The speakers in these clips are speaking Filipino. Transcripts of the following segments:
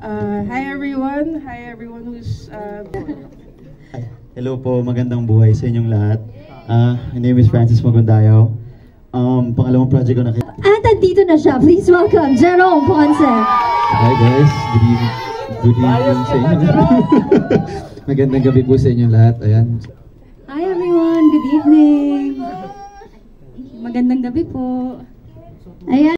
Hi everyone. Hi everyone who's Hello po, magandang buhay sa inyong lahat. My name is Francis Magundayaw. Pangalawang project ko na At andito na siya. Please welcome Jerome Ponce. Hi guys, good evening sa inyo. Magandang gabi po sa inyo lahat. Ayan. Hi everyone, good evening. Magandang gabi po. Ayan.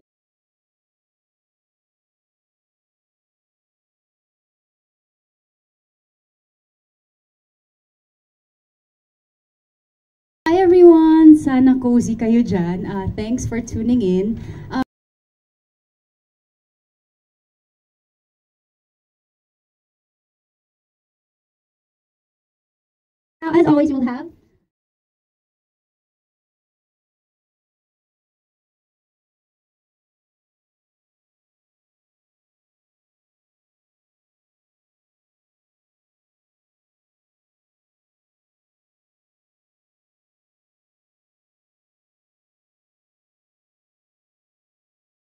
Hi everyone, sana cozy kayo dyan. Thanks for tuning in. As always, we'll have